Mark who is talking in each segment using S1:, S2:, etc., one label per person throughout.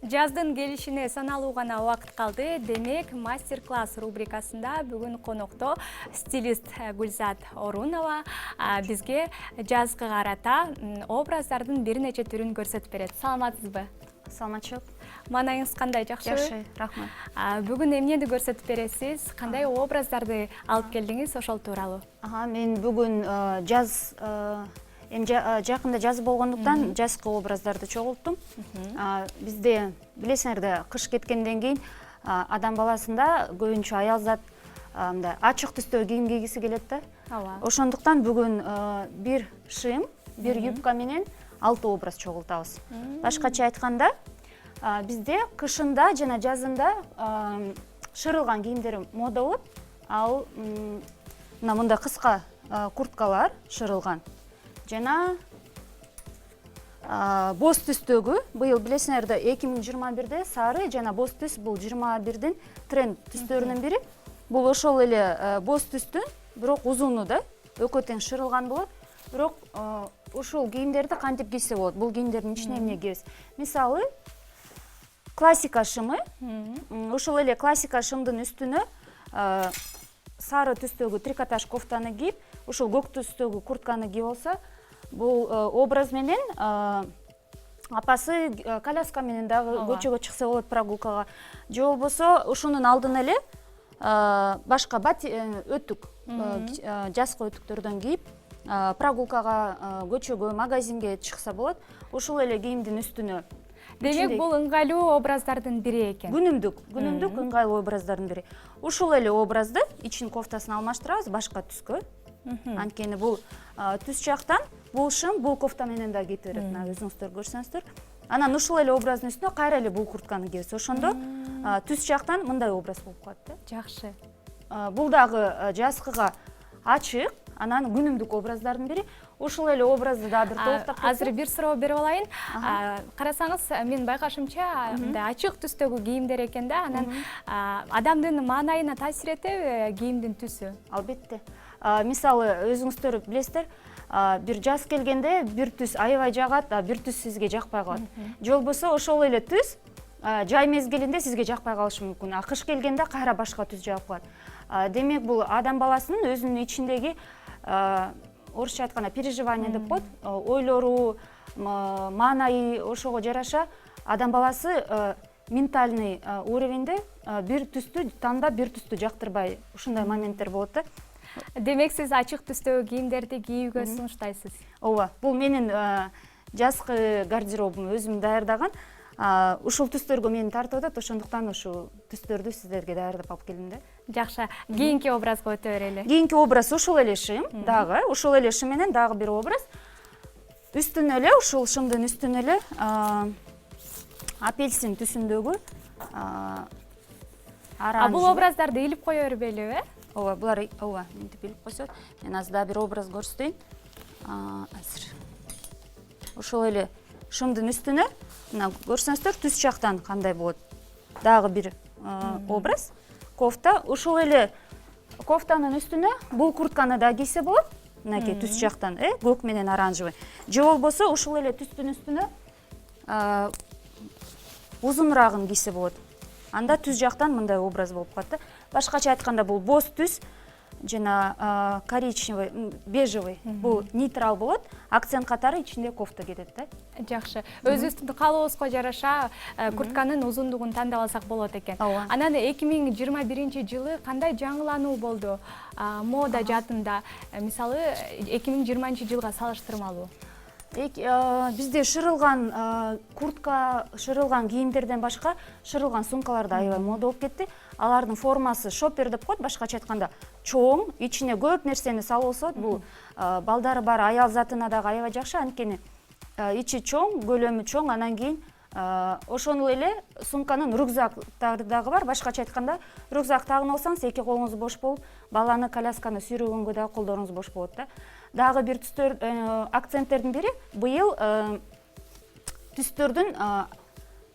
S1: Жаздын келишине саналуу гана убакыт калды. Демек, мастер-класс рубрикасында бүгүн конокто стилист Гүлзат Орунова бизге жазга карата образдардын бир нече түрүн көрсөтүп берет. Саламатсызбы?
S2: Саламатчылык.
S1: Маанайыңыз кандай, жакшыбы?
S2: Жакшы, рахмат.
S1: Бүгүн эмнени көрсөтүп бересиз? Кандай образдарды алып келдиңиз, ошол тууралуу?
S2: Мен бүгүн жаз жакында жаз болгондуктан жазкы образдарды чогулттум. Бизде билесиңер да, кыш кеткенден кийин адам баласында көбүнчө аял зат мындай ачык түстө кийим кийгиси келет да. Ошондуктан бүгүн бир шим, бир юбка менен 6 образ чогултабыз. Башкача айтканда, бизде кышында жана жазында шырылган кийимдер мода болот. Ал мындай кыска курткалар шырылган. Жана боз түстөгү, быйыл билесиңер да 2021-де сары жана боз түс бул 21-дин тренд түстөрүнүн бири. Бул ошол эле боз түстүн, бирок узуну да, экөө тең шырылган болот. Бирок ошол кийимдерди кантип кийсе болот? Бул кийимдердин ичине эмне кийебиз? Мисалы, классика шымы. Ошол эле классика шымдын үстүнө сары түстөгү трикотаж кофтаны кийип, ошол көк түстөгү куртканы кийип алса, бул образ менен апасы коляска менен дагы көчөгө чыкса болот, прогулкага. Же болбосо ошонун алдын эле башка өтүк, жазкы өтүктөрдөн кийип, прогулкага, көчөгө, магазинге чыкса болот. Ошол эле кийимдин үстүнө.
S1: Демек, бул ыңгайлуу образдардын бири экен.
S2: Күнүмдүк ыңгайлуу образдардын бири. Ошол эле образды ичин кофтасын алмаштырабыз башка түскө. Анткени бул түс жактан бул шым, бул кофта менен да кийип берет. Өзүңүздөр көрсөңүздөр. Анан ушул эле образдын үстүнө кайра эле бул куртканы кийебиз. Ошондо түс жактан мындай образ болуп калат да.
S1: Жакшы.
S2: Бул дагы жазгыга ачык, анан күнүмдүк образдардын бири. Ошол эле образды да бир толуктап кетсек.
S1: Азыр бир суроо берип алайын. Карасаңыз, мен байкашымча, мындай ачык түстөгү кийимдер экен да, анан адамдын маанайына таасир этеби кийимдин түсү?
S2: Албетте. Мисалы, өзүңүздөр билесиздер, бир жаз келгенде бир түс аябай жагат, бир түс сизге жакпай калат. Же болбосо ошол эле түс жай мезгилинде сизге жакпай калышы мүмкүн. Кыш келгенде кайра башка түс жагып калат. Демек, бул адам баласынын өзүнүн ичиндеги орусча айтканда переживание деп коет, ойлору, маанайы ошого жараша адам баласы ментальный уровеньде бир түстү тандап, бир түстү жактырбай, ушундай моменттер болот да.
S1: Демек, сиз ачык түстөгү кийимдерди кийүүгө сунуштайсыз?
S2: Ооба, бул менин жазкы гардеробум, өзүм даярдаган. Ушул түстөргө мени тартып атат, ошондуктан ушул түстөрдү сиздерге даярдап алып келдим да.
S1: Жакшы. Кийинки образга өтө берели.
S2: Кийинки образ ошол эле шым, дагы ошол эле шым менен дагы бир образ. Үстүнө эле, ушул шымдын үстүнө эле апельсин түсүндөгү оранж.
S1: Бул образдарды илип кое бербелиби?
S2: Ооба, булар мынтип илип койсо. Мен азыр дагы бир образ көрсөтөйүн. Азыр. Ошол эле шымдын үстүнө, мына көрсөңүздөр, түс жактан кандай болот? Дагы бир образ. Кофта, ошол эле кофтанын үстүнө бул куртканы да кийсе болот. Мынакей түс жактан, көк менен оранжевый. Же болбосо ошол эле түстүн үстүнө узунурагын кийсе болот. Анда түс жактан мындай образ болуп калат да. Башкача айтканда, бул боз түс жана коричневый, бежевый, бул нейтрал болот. Акцент катары ичинде кофта кетет да.
S1: Жакшы. Өзүбүздүн каалообузга жараша куртканын узундугун тандап алсак болот экен. Анан 2021-жылы кандай жаңылануу болду мода жаатында? Мисалы, 2020-жылга салыштырмалуу.
S2: Бизде шырылган куртка, шырылган кийимдерден башка шырылган сумкалар да аябай мода болуп кетти. Алардын формасы шоппер деп коет, башкача айтканда чоң, ичине көп нерсени салып алса болот. Бул балдары бар аял затына дагы аябай жакшы, анткени ичи чоң, көлөмү чоң, анан кийин ошол эле сумканын рюкзактары дагы бар. Башкача айтканда, рюкзак тагынып алсаңыз, эки колуңуз бош болуп, баланы колясканы сүйрөгөнгө дагы колдоруңуз бош болот да. Дагы бир түстөр акценттердин бири быйыл түстөрдүн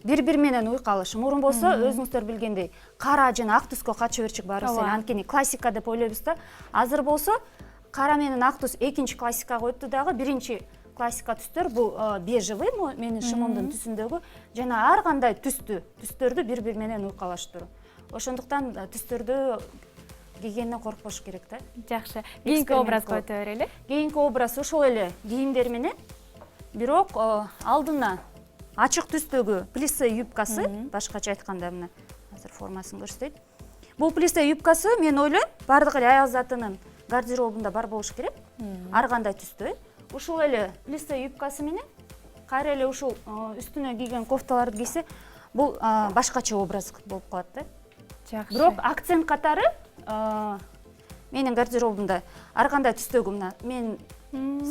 S2: бири-бири менен уйкалышы. Мурун болсо, өзүңүздөр билгендей, кара жана ак түскө кача берчик баарыбыз эле, анткени классика деп ойлойбуз да. Азыр болсо, кара менен ак түс экинчи классикага өттү дагы, биринчи классика түстөр бул бежевый менин шымымдын түсүндөгү жана ар кандай түстөрдү бири бири менен уйкалаштыруу. Ошондуктан түстөрдү кийгенден коркпош керек да.
S1: Жакшы. Кийинки образга өтө берели.
S2: Кийинки образ ошол эле кийимдер менен, бирок алдына ачык түстөгү плисе юбкасы, башкача айтканда мына азыр формасын көрсөтөйт. Бул плисе юбкасы мен ойлойм бардык эле аял затынын гардеробунда бар болуш керек. Ар кандай түстө. Ушул эле плисе юбкасы менен кайра эле ушул үстүнө кийген кофталарды кийсе, бул башкача образ болуп калат да.
S1: Жакшы.
S2: Бирок акцент катары менин гардеробумда ар кандай түстөгү мына мен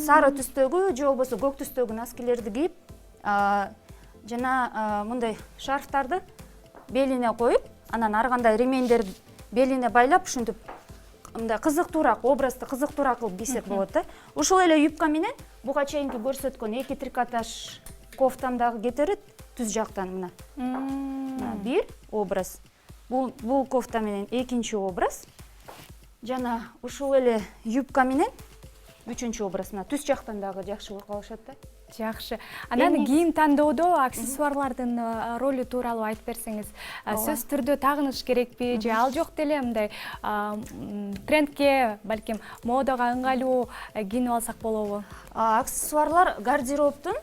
S2: сары түстөгү же болбосо көк түстөгү носкилерди кийип, жана мындай шарфтарды белине коюп, анан ар кандай ремендерди белине байлап, ушинтип мындай кызыктуураак, образды кызыктуураак кылып кийсек болот да. Ушул эле юбка менен буга чейинки көрсөткөн эки трикотаж кофтам дагы кетерет түз жактан мына. Бир образ. Бул кофта менен экинчи образ. Жана ушул эле юбка менен үчүнчү образ. Түз жактан дагы жакшы уйкалашат да.
S1: Жакшы. Анан кийим тандоодо аксессуарлардын ролу тууралуу айтып берсеңиз, сөзсүз түрдө тагыныш керекпи же ал жок деле мындай трендке, балким модага ыңгайлуу кийинип алсак болобу?
S2: Аксессуарлар гардеробтун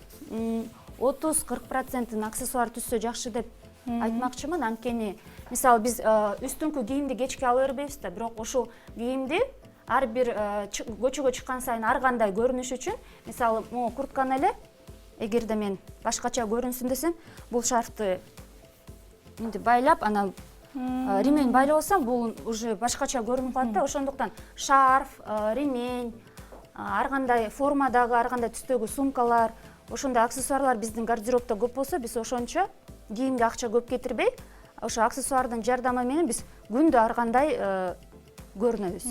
S2: 30-40% аксессуар түссө жакшы деп айтмакчымын. Анткени мисалы биз үстүңкү кийимди кечке ала бербейбиз да, бирок ошол кийимди ар бир көчөгө чыккан сайын ар кандай көрүнүш үчүн, мисалы могу куртканы эле эгерде мен башкача көрүнсүн десем, бул шарфты мынтип байлап, анан ремень байлабасам, бул уже башкача көрүнүп калат да. Ошондуктан шарф, ремень, ар кандай формадагы, ар кандай түстөгү сумкалар, ошондой аксессуарлар биздин гардеробто көп болсо, биз ошончо кийимге акча көп кетирбей, ошо аксессуардын жардамы менен биз күндө ар кандай көрүнөбүз.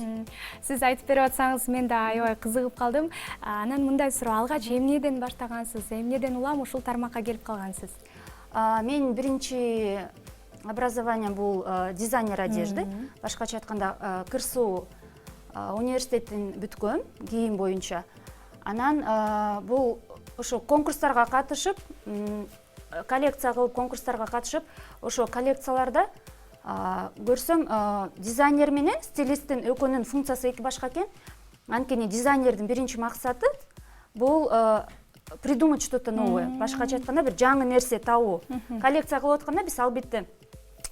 S1: Сиз айтып берип атсаңыз, мен да аябай кызыгып калдым. Анан мындай суроо, алгач эмнеден баштагансыз, эмнеден улам ушул тармакка келип калгансыз?
S2: Мен биринчи образованием бул дизайнер одежды. Башкача айтканда КырСУ университетин бүткөм кийим боюнча. Анан бул ошо конкурстарга катышып, коллекция кылып конкурстарга катышып, ошо коллекцияларда көрсөм дизайнер менен стилисттин экөөнүн функциясы эки башка экен. Анткени дизайнердин биринчи максаты бул придумать что-то новое. Башкача айтканда бир жаңы нерсе табуу. Коллекция кылып атканда биз албетте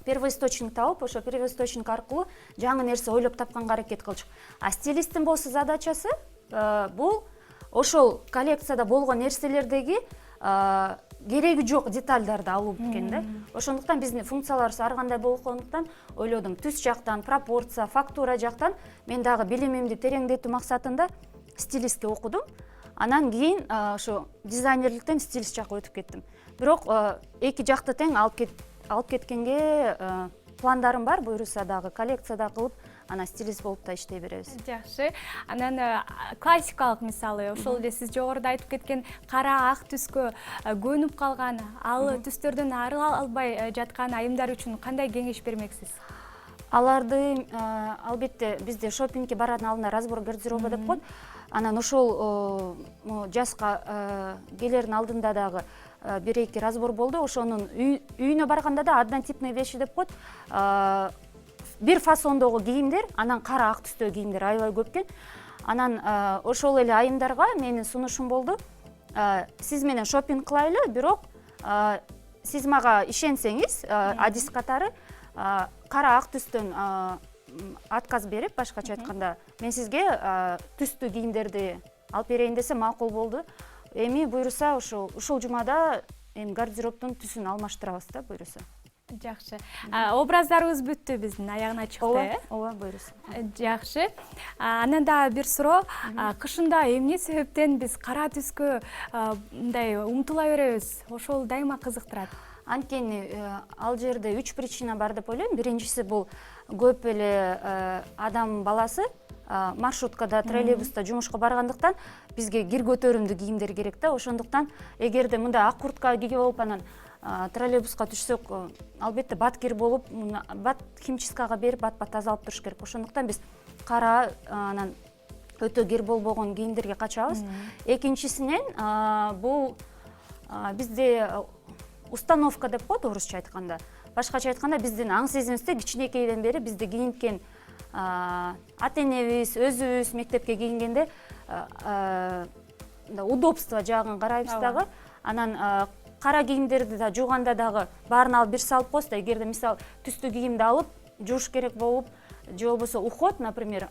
S2: первоисточник табып, ошо первоисточник аркылуу жаңы нерсе ойлоп тапканга аракет кылчук. А стилисттин болсо задачасы бул ошол коллекцияда болгон нерселердеги кереги жок детальдарды алуу экен да. Ошондуктан биздин функцияларыбыз ар кандай болгондуктан ойлодум, түз жактан, пропорция, фактура жактан мен дагы билимимди тереңдетүү максатында стилистке окудум. Анан кийин ошо дизайнерликтен стилист жакка өтүп кеттим. Бирок эки жакты тең алып кеткенге пландарым бар, буюрса дагы коллекцияда кылып, анан стилист болуп да иштей беребиз.
S1: Жакшы. Анан классикалык мисалы, ошол эле сиз жогоруда айтып кеткен кара ак түскө көнүп калган, ал түстөрдөн арыла албай жаткан айымдар үчүн кандай кеңеш бермексиз?
S2: Аларды албетте бизде шопингке барадан алдында разбор гардероба деп коет. Анан ошол жазга келердин алдында дагы бир-эки разбор болду. Ошонун үйүнө барганда да однотипный вещи деп коет. Бир фасондогу кийимдер, анан кара ак түстөгү кийимдер аябай көп экен. Анан ошол эле айымдарга менин сунушум болду. Сиз менен шопинг кылайлы, бирок сиз мага ишенсеңиз, адис катары кара ак түстөн отказ берип, башкача айтканда, мен сизге түстүү кийимдерди алып берейин десе макул болду. Эми буйруса ушул жумада эми гардеробтун түсүн алмаштырабыз да, буйруса.
S1: Жакшы. Образдарыбыз бүттү биздин, аягына чыкты.
S2: Ооба, буйруса.
S1: Жакшы. Анан да бир суроо, кышында эмне себептен биз кара түскө мындай умтула беребиз? Ошол дайыма кызыктырат.
S2: Анткени ал жерде 3 причина бар деп ойлойм. Биринчиси бул көп эле адам баласы маршруткада, троллейбуста жумушка баргандыктан бизге кир көтөрүмдүү кийимдер керек да. Ошондуктан эгерде мындай ак куртка кийип алып анан троллейбуска түшсөк, албетте бат кир болуп, бат химчисткага берип, бат тазалап туруш керек. Ошондуктан биз кара, анан өтө кир болбогон кийимдерге качабыз. Экинчисинен бул бизде установка деп коет орусча айтканда. Башкача айтканда биздин аң сезимибизде кичинекейден бери бизде кийинткен ата энебиз, өзүбүз мектепке кийингенде удобство жагын карайбыз дагы. Анан кара кийимдерди да жууганда дагы баарын алып бир салып коебуз да, эгерде мисалы түстүү кийимди алып жууш керек болуп, же болбосо уход, например,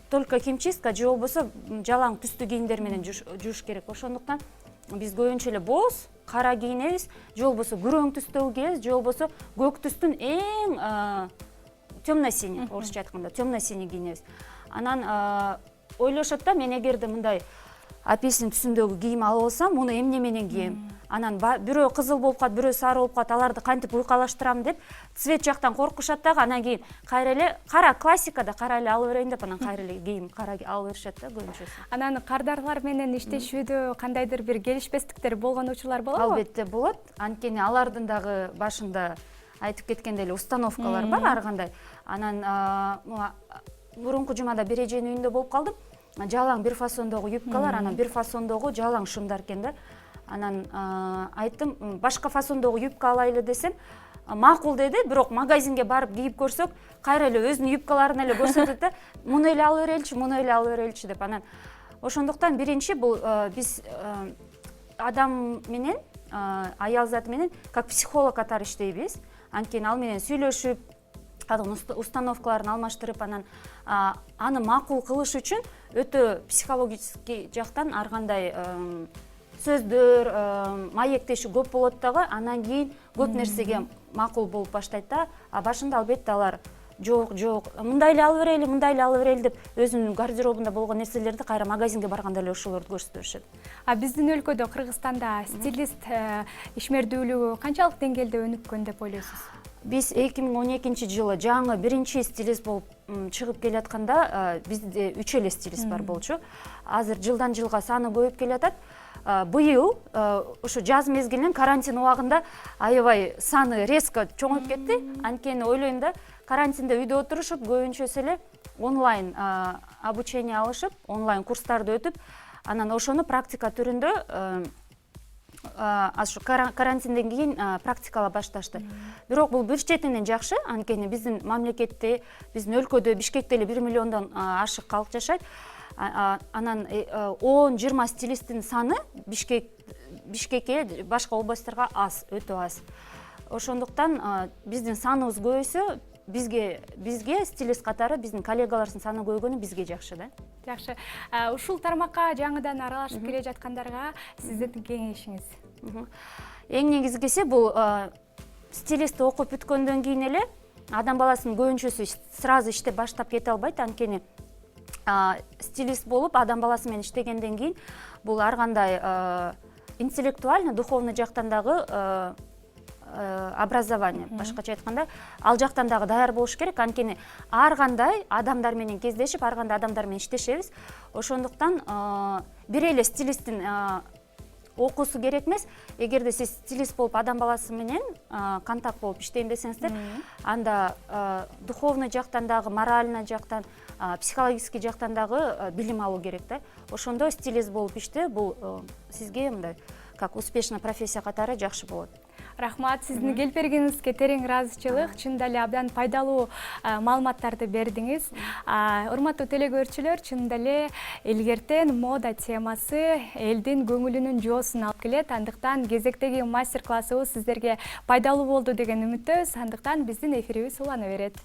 S2: только химчистка, же болбосо жалаң түстүү кийимдер менен жууш керек. Ошондуктан биз көбүнчө эле боз, кара кийинебиз, же болбосо күрөң түстөгү кийебиз, же болбосо көк түстүн эң темно-синий, орусча айтканда темно-синий кийинебиз. Анан ойлошот да, мен эгерде мындай апельсин түсүндөгү кийим алып алсам, муну эмне менен кийем? Анан бирөө кызыл болуп калат, бирөө сары болуп калат, аларды кантип уйкалаштырам деп цвет жактан коркушат дагы. Анан кийин кайра эле кара классикада кара эле алып берейин деп, анан кайра эле кийим кара алып беришет да көбүнчөсү.
S1: Анан кардарлар менен иштешүүдө кандайдыр бир келишпестиктер болгон учурлар болобу?
S2: Албетте болот. Анткени алардын дагы башында айтып кеткендей эле установкалар бар ар кандай. Анан мурунку жумада бир эженин үйүндө болуп калдым. Жалаң бир фасондогу юбкалар, анан бир фасондогу жалаң шумдар экен да. Анан айттым, башка фасондогу юбка алайлы десем, макул деди, бирок магазинге барып кийип көрсөк, кайра эле өзүнүн юбкаларын эле көрсөтөт да, муну эле алып береличи, муну эле алып береличи деп. Анан ошондуктан биринчи бул биз адам менен, аял заты менен как психолог катары иштейбиз. Анткени ал менен сүйлөшүп, установкаларын алмаштырып, анан аны макул кылыш үчүн өтө психологический жактан ар кандай сөздөр, маектеши көп болот дагы. Анан кийин көп нерсеге макул болуп баштайт да. Башында албетте алар жок, мындай эле алып берели, мындай эле алып берели деп өзүнүн гардеробунда болгон нерселерди кайра магазинге барганда эле ошолорду көрсөтө беришет.
S1: Биздин өлкөдө, Кыргызстанда стилист ишмердүүлүгү канчалык деңгээлде өнүккөн деп ойлойсуз?
S2: Биз 2012 жылы жаңы биринчи стилист болуп чыгып келатканда бизде 3 эле стилист бар болчу. Азыр жылдан жылга саны көбөйүп келатат. Быйыл ушу жаз мезгилинен карантин убагында аябай саны резко чоңоюп кетти. Анткени ойлойм да, карантинде үйдө отурушуп, көбүнчөсү эле онлайн обучение алышып, онлайн курстарды өтүп, анан ошону практика түрүндө ашу карантинден кийин практикалап башташты. Бирок бул бир четинен жакшы, анткени биздин мамлекетте, биздин өлкөдө, Бишкекте эле 1 миллиондон ашык калк жашайт. Анан 10-20 стилисттин саны Бишкекке, башка областарга аз, өтө аз. Ошондуктан биздин саныбыз көбөйсө, бизге стилист катары биздин коллегалардын саны көбөйгөнү бизге жакшы да.
S1: Жакшы. Ушул тармакка жаңыдан аралашып келе жаткандарга сиздин кеңешиңиз?
S2: Эң негизгиси бул стилист окуп бүткөндөн кийин эле адам баласынын көбүнчөсү сразу иштеп баштап кете албайт. Анткени стилист болуп адам баласы менен иштегенден кийин бул ар кандай интеллектуально, духовный жактан дагы образование, башкача айтканда, ал жактан дагы даяр болуш керек. Анткени ар кандай адамдар менен кездешип, ар кандай адамдар менен иштешебиз. Ошондуктан бир эле стилисттин окуусу керек эмес. Эгерде сиз стилист болуп адам баласы менен контакт болуп иштейм десеңиздер, анда духовный жактан дагы, моральный жактан, психологический жактан дагы билим алуу керек да. Ошондо стилист болуп иштөө бул сизге мындай как успешный профессия катары жакшы болот.
S1: Рахмат, сиздин келип бергениңизге терең ыраазычылык. Чындап эле абдан пайдалуу маалыматтарды бердиңиз. Урматтуу телекөрүүчүлөр, чындап эле илгертен мода темасы элдин көңүлүнүн жоосун алып келет. Андыктан кезектеги мастер классыбыз сиздерге пайдалуу болду деген үмүттөбүз. Андыктан биздин эфирибиз улана берет.